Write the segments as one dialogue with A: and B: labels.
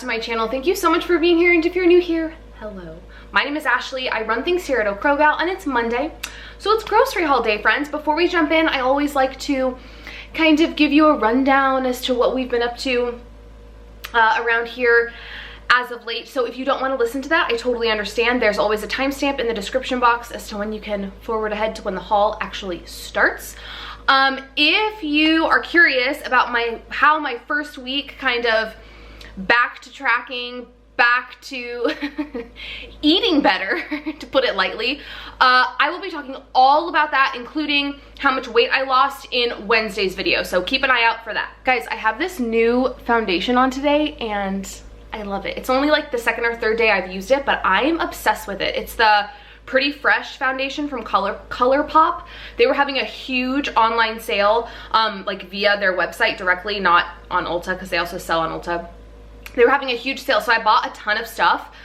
A: to my channel. Thank you so much for being here, and if you're new here, hello. My name is Ashley. I run things here at Oak Crow Gal, and it's Monday, so it's grocery haul day, friends. Before we jump in, I always like to kind of give you a rundown as to what we've been up to around here as of late. So if you don't want to listen to that, I totally understand. There's always a timestamp in the description box as to when you can forward ahead to when the haul actually starts. If you are curious about how my first week kind of back to tracking, back to eating better, to put it lightly, I will be talking all about that, including how much weight I lost in Wednesday's video. So keep an eye out for that. Guys, I have this new foundation on today and I love it. It's only like the second or third day I've used it, but I am obsessed with it. It's the Pretty Fresh foundation from ColourPop. They were having a huge online sale, like via their website directly, not on Ulta, because they also sell on Ulta. They were having a huge sale, so I bought a ton of stuff,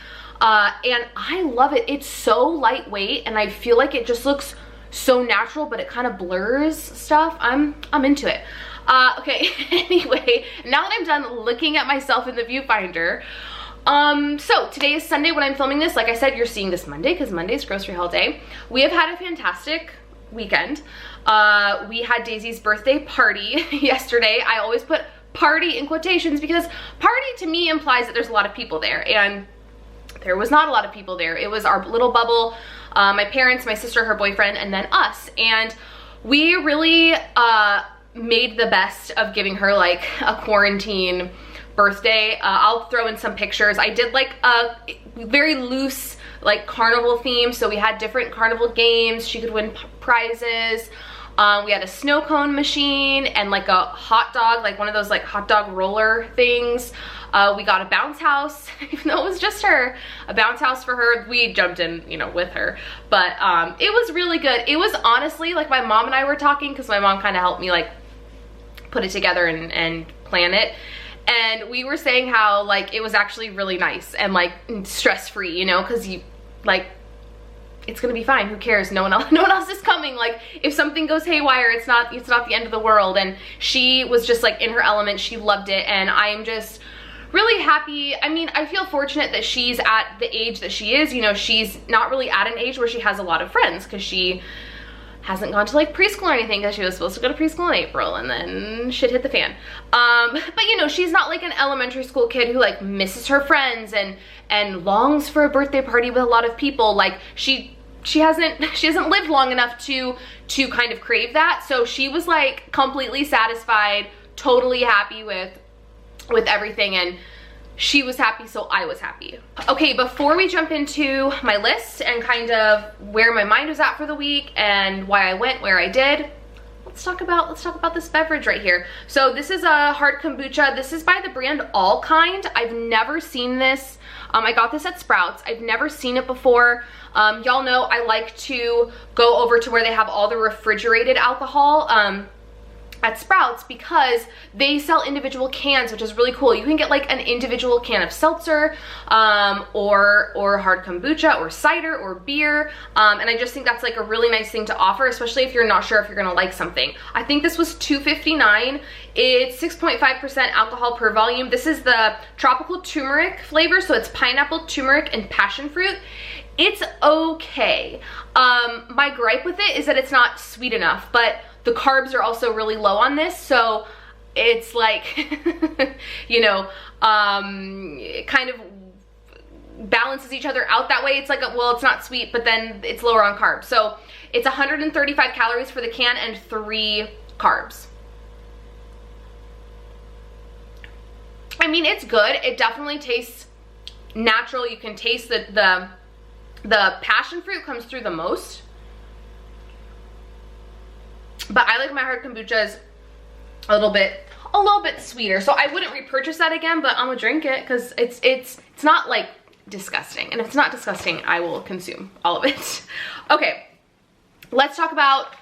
A: and I love it. It's so lightweight, and I feel like it just looks so natural, but it kind of blurs stuff. I'm into it. Okay, anyway, now that I'm done looking at myself in the viewfinder, so today is Sunday when I'm filming this. Like I said, you're seeing this Monday because Monday's grocery haul day. We have had a fantastic weekend. We had Daisy's birthday party yesterday. I always put party in quotations because party to me implies that there's a lot of people there, and there was not a lot of people there. It was our little bubble, my parents, my sister, her boyfriend, and then us. And we really made the best of giving her like a quarantine birthday. I'll throw in some pictures. I did like a very loose like carnival theme, so we had different carnival games. She could win prizes. We had a snow cone machine and like a hot dog, like one of those like hot dog roller things. We got a bounce house, even though it was just her, a bounce house for her. We jumped in, you know, with her, but it was really good. It was honestly like my mom and I were talking, because my mom kind of helped me like put it together and plan it. And we were saying how like it was actually really nice and like stress-free, you know, because you like, it's gonna be fine. Who cares? No one else is coming. Like if something goes haywire, it's not the end of the world. And she was just like in her element. She loved it, and I am just really happy. I mean, I feel fortunate that she's at the age that she is. You know, she's not really at an age where she has a lot of friends, because she hasn't gone to like preschool or anything, because she was supposed to go to preschool in April and then shit hit the fan. But you know, she's not like an elementary school kid who like misses her friends and longs for a birthday party with a lot of people. Like she hasn't lived long enough to kind of crave that. So she was like completely satisfied, totally happy with everything, and she was happy, so I was happy. Okay, before we jump into my list and kind of where my mind was at for the week and why I went where I did, let's talk about this beverage right here. So this is a hard kombucha. This is by the brand All Kind. I've never seen this. I got this at Sprouts. I've never seen it before. Y'all know I like to go over to where they have all the refrigerated alcohol at Sprouts, because they sell individual cans, which is really cool. You can get like an individual can of seltzer, or hard kombucha, or cider, or beer, and I just think that's like a really nice thing to offer, especially if you're not sure if you're gonna like something. I think this was $2.59. It's 6.5% alcohol per volume. This is the tropical turmeric flavor, so it's pineapple, turmeric, and passion fruit. It's okay. My gripe with it is that it's not sweet enough, but the carbs are also really low on this, so it's like, you know, it kind of balances each other out that way. It's like, well, it's not sweet, but then it's lower on carbs. So it's 135 calories for the can and 3 carbs. I mean, it's good. It definitely tastes natural. You can taste the passion fruit comes through the most. But I like my hard kombuchas a little bit sweeter. So I wouldn't repurchase that again, but I'm gonna drink it because it's not like disgusting. And if it's not disgusting, I will consume all of it. Okay, let's talk about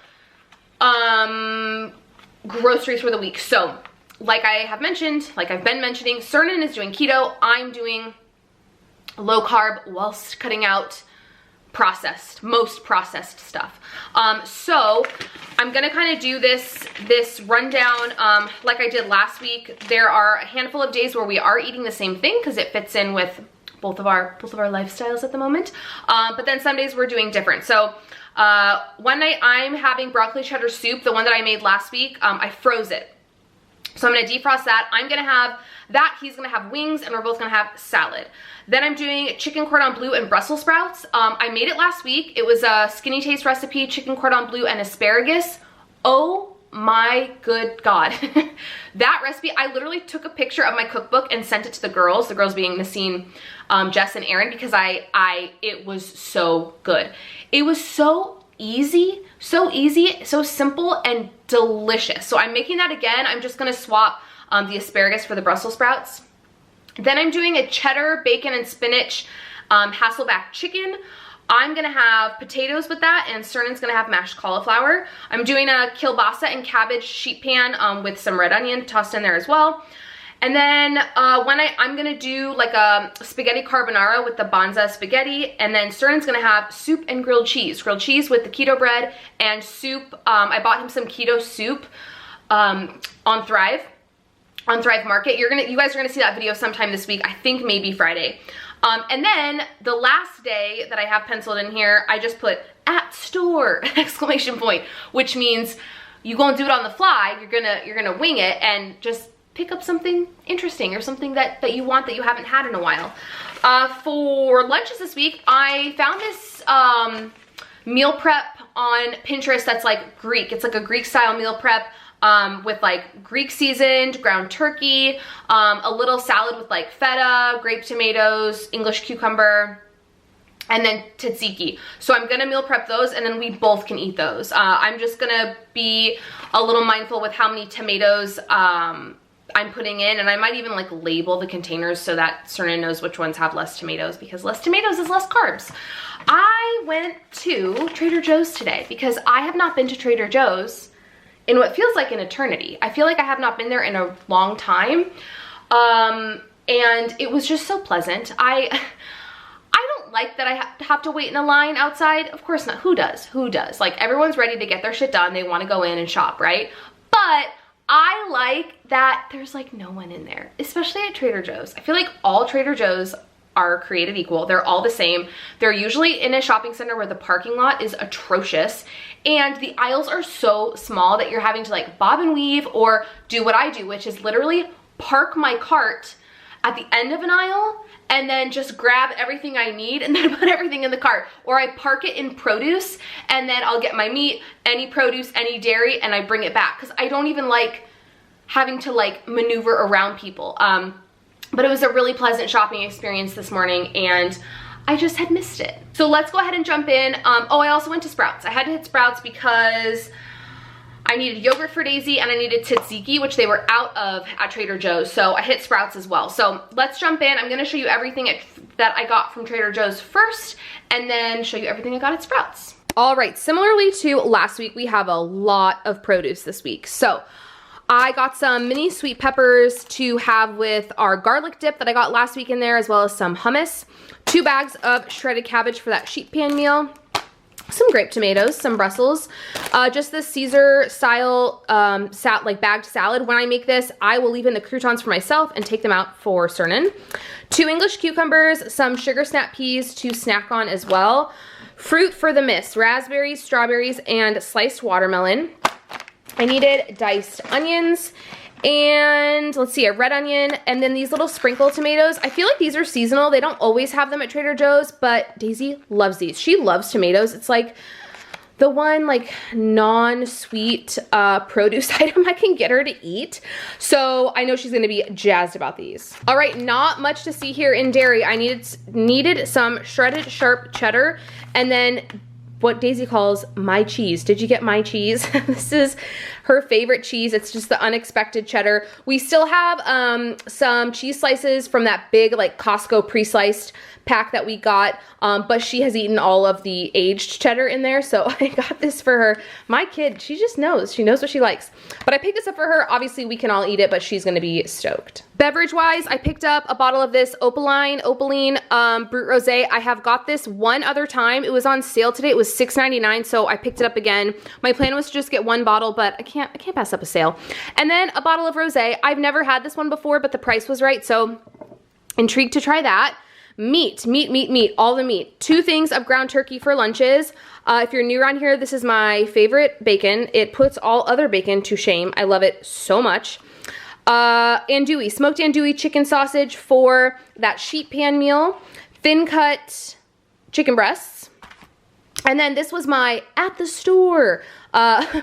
A: groceries for the week. So like I have mentioned, like I've been mentioning, Cernan is doing keto. I'm doing low carb whilst cutting out most processed stuff. So I'm gonna kind of do this rundown like I did last week. There are a handful of days where we are eating the same thing because it fits in with both of our lifestyles at the moment. But then some days we're doing different. So one night I'm having broccoli cheddar soup, the one that I made last week. I froze it. So I'm gonna defrost that. I'm gonna have that, he's gonna have wings, and we're both gonna have salad. Then I'm doing chicken cordon bleu and Brussels sprouts. I made it last week. It was a Skinny Taste recipe, chicken cordon bleu and asparagus. Oh my good God. That recipe, I literally took a picture of my cookbook and sent it to the girls being Nassine, Jess, and Erin, because it was so good. It was so easy, so simple and delicious. So I'm making that again. I'm just gonna swap the asparagus for the Brussels sprouts. Then I'm doing a cheddar, bacon, and spinach Hasselback chicken. I'm gonna have potatoes with that, and Cernan's gonna have mashed cauliflower. I'm doing a kielbasa and cabbage sheet pan with some red onion tossed in there as well. And then I'm gonna do like a spaghetti carbonara with the Banza spaghetti, and then Cernan's gonna have soup and grilled cheese with the keto bread and soup. I bought him some keto soup on Thrive Market. You guys are gonna see that video sometime this week. I think maybe Friday. And then the last day that I have penciled in here, I just put at store exclamation point, which means you won't do it on the fly. You're gonna wing it and just pick up something interesting or something that you want that you haven't had in a while. For lunches this week, I found this meal prep on Pinterest that's like Greek. It's like a Greek style meal prep with like Greek seasoned ground turkey, a little salad with like feta, grape tomatoes, English cucumber, and then tzatziki. So I'm gonna meal prep those, and then we both can eat those. I'm just gonna be a little mindful with how many tomatoes I'm putting in, and I might even like label the containers so that Cernan knows which ones have less tomatoes, because less tomatoes is less carbs. I went to Trader Joe's today because I have not been to Trader Joe's in what feels like an eternity. I feel like I have not been there in a long time, and it was just so pleasant. I don't like that I have to wait in a line outside. Of course not. Who does? Who does? Like, everyone's ready to get their shit done. They want to go in and shop, right? But I like that there's like no one in there, especially at Trader Joe's. I feel like all Trader Joe's are created equal. They're all the same. They're usually in a shopping center where the parking lot is atrocious, and the aisles are so small that you're having to like bob and weave or do what I do, which is literally park my cart at the end of an aisle and then just grab everything I need and then put everything in the cart. Or I park it in produce, and then I'll get my meat, any produce, any dairy, and I bring it back, because I don't even like having to like maneuver around people. But it was a really pleasant shopping experience this morning, and I just had missed it. So let's go ahead and jump in. Oh, I also went to Sprouts. I had to hit Sprouts because I needed yogurt for Daisy and I needed tzatziki, which they were out of at Trader Joe's. So I hit Sprouts as well. So let's jump in. I'm gonna show you everything that I got from Trader Joe's first, and then show you everything I got at Sprouts. All right, similarly to last week, we have a lot of produce this week. So I got some mini sweet peppers to have with our garlic dip that I got last week in there, as well as some hummus, 2 bags of shredded cabbage for that sheet pan meal, some grape tomatoes, some Brussels, just this Caesar style like bagged salad. When I make this, I will leave in the croutons for myself and take them out for Cernan. 2 English cucumbers, some sugar snap peas to snack on as well. Fruit for the mist, raspberries, strawberries, and sliced watermelon. I needed diced onions, and let's see, a red onion, and then these little sprinkle tomatoes. I feel like these are seasonal. They don't always have them at Trader Joe's, but Daisy loves these. She loves tomatoes. It's like the one like non-sweet produce item I can get her to eat. So I know she's gonna be jazzed about these. All right, not much to see here in dairy. I needed some shredded sharp cheddar, and then what Daisy calls my cheese. Did you get my cheese? This is her favorite cheese. It's just the unexpected cheddar. We still have some cheese slices from that big like Costco pre-sliced pack that we got, but she has eaten all of the aged cheddar in there, so I got this for her. My kid, she just knows. She knows what she likes. But I picked this up for her. Obviously, we can all eat it, but she's gonna be stoked. Beverage-wise, I picked up a bottle of this Opaline Brut Rosé. I have got this one other time. It was on sale today. It was $6.99, so I picked it up again. My plan was to just get one bottle, but I can't pass up a sale. And then a bottle of rosé. I've never had this one before, but the price was right, so intrigued to try that. Meat, all the meat. 2 things of ground turkey for lunches. If you're new around here, this is my favorite bacon. It puts all other bacon to shame. I love it so much. Andouille, smoked andouille chicken sausage for that sheet pan meal. Thin cut chicken breasts. And then this was my at the store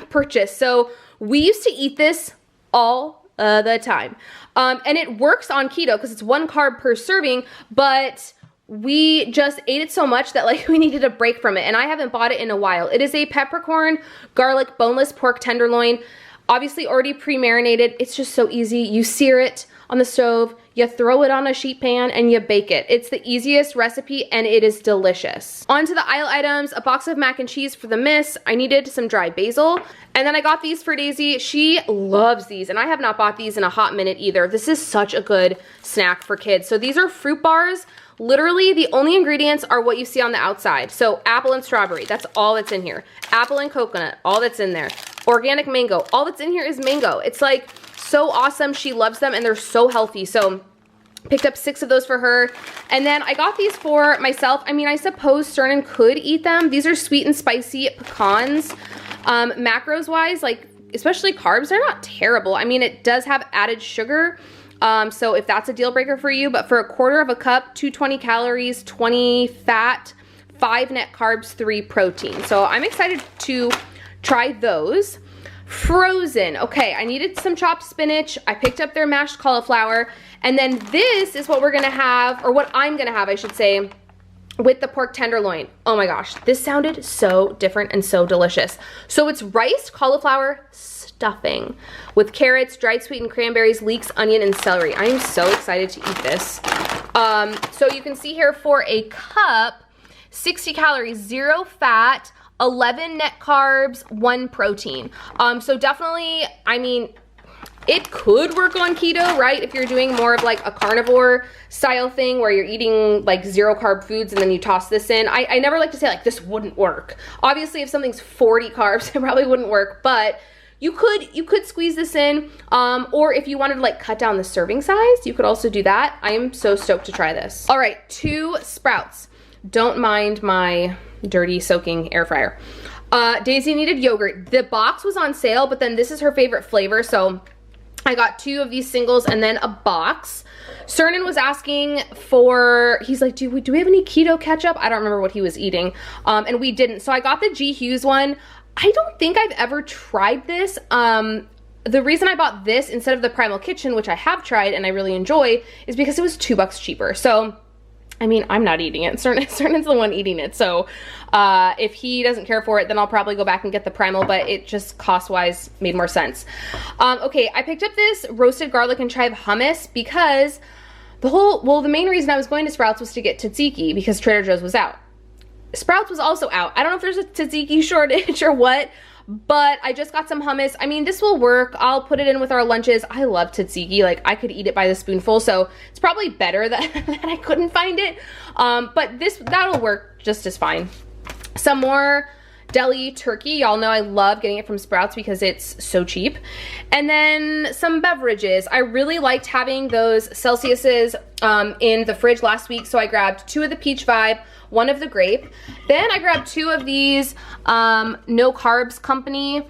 A: purchase. So we used to eat this all the time. And it works on keto because it's 1 carb per serving, but we just ate it so much that like we needed a break from it, and I haven't bought it in a while. It is a peppercorn, garlic, boneless pork tenderloin, obviously already pre-marinated. It's just so easy. You sear it on the stove, you throw it on a sheet pan, and you bake it. It's the easiest recipe, and it is delicious. On to the aisle items, a box of mac and cheese for the miss. I needed some dry basil, and then I got these for Daisy. She loves these, and I have not bought these in a hot minute either. This is such a good snack for kids. So these are fruit bars. Literally, the only ingredients are what you see on the outside. So apple and strawberry, that's all that's in here. Apple and coconut, all that's in there. Organic mango, all that's in here is mango. It's like so awesome. She loves them, and they're so healthy. So picked up 6 of those for her. And then I got these for myself. I mean, I suppose Cernan could eat them. These are sweet and spicy pecans. Macros wise, like especially carbs, they're not terrible. I mean, it does have added sugar. So if that's a deal breaker for you, but for 1/4 cup, 220 calories, 20 fat, 5 net carbs, 3 protein. So I'm excited to try those. Frozen. Okay, I needed some chopped spinach. I picked up their mashed cauliflower. And then this is what we're gonna have, or what I'm gonna have, I should say, with the pork tenderloin. Oh my gosh, this sounded so different and so delicious. So it's riced cauliflower stuffing with carrots, dried sweetened cranberries, leeks, onion, and celery. I am so excited to eat this. So you can see here for a cup, 60 calories, 0 fat, 11 net carbs, 1 protein. So definitely, I mean, it could work on keto, right? If you're doing more of like a carnivore style thing where you're eating like 0 carb foods and then you toss this in. I never like to say like this wouldn't work. Obviously, if something's 40 carbs, it probably wouldn't work, but you could squeeze this in, or if you wanted to like cut down the serving size, you could also do that. I am so stoked to try this. All right, 2 sprouts. Don't mind my dirty soaking air fryer. Daisy needed yogurt. The box was on sale, but then this is her favorite flavor, so I got 2 of these singles and then a box. Cernan was asking for, he's like, do we have any keto ketchup? I don't remember what he was eating, and we didn't. So I got the G. Hughes one. I don't think I've ever tried this. The reason I bought this instead of the Primal Kitchen, which I have tried and I really enjoy, is because it was $2 cheaper. So I mean, I'm not eating it. Cernan's the one eating it. So if he doesn't care for it, then I'll probably go back and get the Primal, but it just cost-wise made more sense. Okay, I picked up this roasted garlic and chive hummus because the main reason I was going to Sprouts was to get tzatziki because Trader Joe's was out. Sprouts was also out. I don't know if there's a tzatziki shortage or what, but I just got some hummus. I mean, this will work. I'll put it in with our lunches. I love tzatziki. Like, I could eat it by the spoonful, so it's probably better that, that I couldn't find it. But that'll work just as fine. Some more deli turkey. Y'all know I love getting it from Sprouts because it's so cheap. And then some beverages. I really liked having those Celsiuses in the fridge last week, so I grabbed 2 of the Peach Vibe, 1 of the grape. Then I grabbed 2 of these No Carbs Company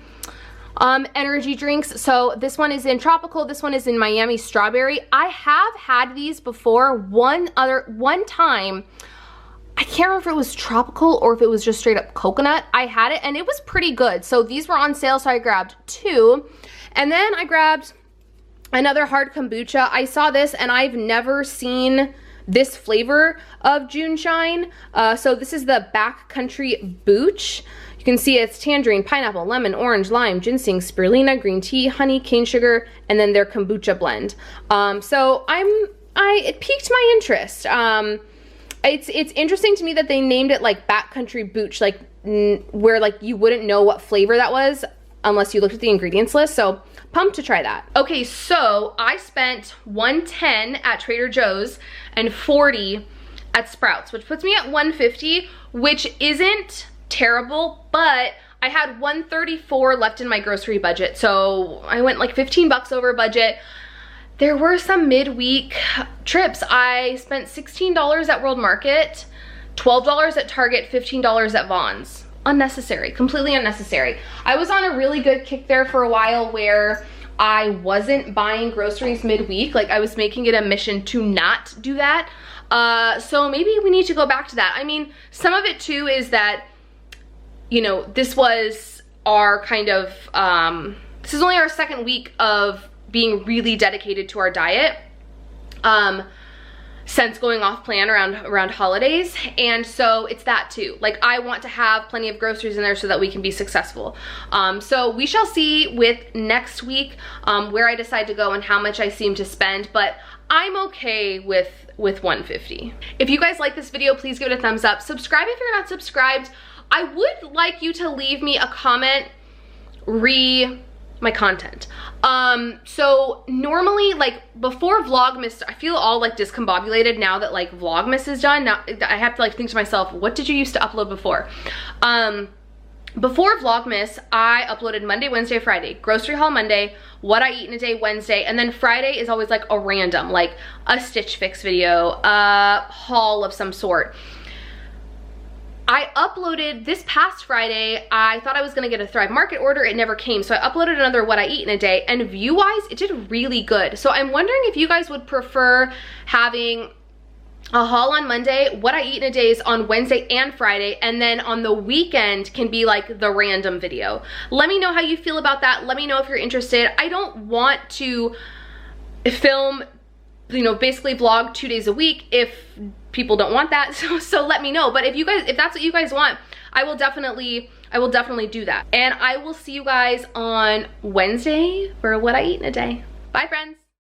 A: energy drinks. So this one is in tropical, this one is in Miami strawberry. I have had these before. One time, I can't remember if it was tropical or if it was just straight up coconut. I had it and it was pretty good. So these were on sale, so I grabbed 2. And then I grabbed another hard kombucha. I saw this and I've never seen this flavor of June Shine. So this is the Backcountry Booch. You can see it's tangerine, pineapple, lemon, orange, lime, ginseng, spirulina, green tea, honey, cane sugar, and then their kombucha blend. So it piqued my interest. It's interesting to me that they named it like Backcountry Booch, like where like you wouldn't know what flavor that was unless you looked at the ingredients list. So pumped to try that. Okay, so I spent $110 at Trader Joe's and $40 at Sprouts, which puts me at $150, which isn't terrible, but I had $134 left in my grocery budget. So I went like 15 bucks over budget. There were some midweek trips. I spent $16 at World Market, $12 at Target, $15 at Vons. Unnecessary, completely unnecessary. I was on a really good kick there for a while where I wasn't buying groceries midweek. Like I was making it a mission to not do that. So maybe we need to go back to that. I mean, some of it too is that, you know, this was our kind of, this is only our second week of being really dedicated to our diet since going off plan around holidays. And so it's that too. Like I want to have plenty of groceries in there so that we can be successful. So we shall see with next week where I decide to go and how much I seem to spend, but I'm okay with $150. If you guys like this video, please give it a thumbs up. Subscribe if you're not subscribed. I would like you to leave me a comment my content. So normally, like before Vlogmas, I feel all like discombobulated now that like Vlogmas is done. Now I have to like think to myself, what did you used to upload before? Before Vlogmas, I uploaded Monday, Wednesday, Friday. Grocery haul Monday, what I eat in a day Wednesday, and then Friday is always like a random, like a Stitch Fix video, a haul of some sort. I uploaded this past Friday. I thought I was gonna get a Thrive Market order. It never came. So I uploaded another what I eat in a day, and view-wise, it did really good. So I'm wondering if you guys would prefer having a haul on Monday, what I eat in a day is on Wednesday and Friday, and then on the weekend can be like the random video. Let me know how you feel about that. Let me know if you're interested. I don't want to film, you know, basically vlog 2 days a week if people don't want that. So let me know. But if that's what you guys want, I will definitely do that. And I will see you guys on Wednesday for what I eat in a day. Bye, friends.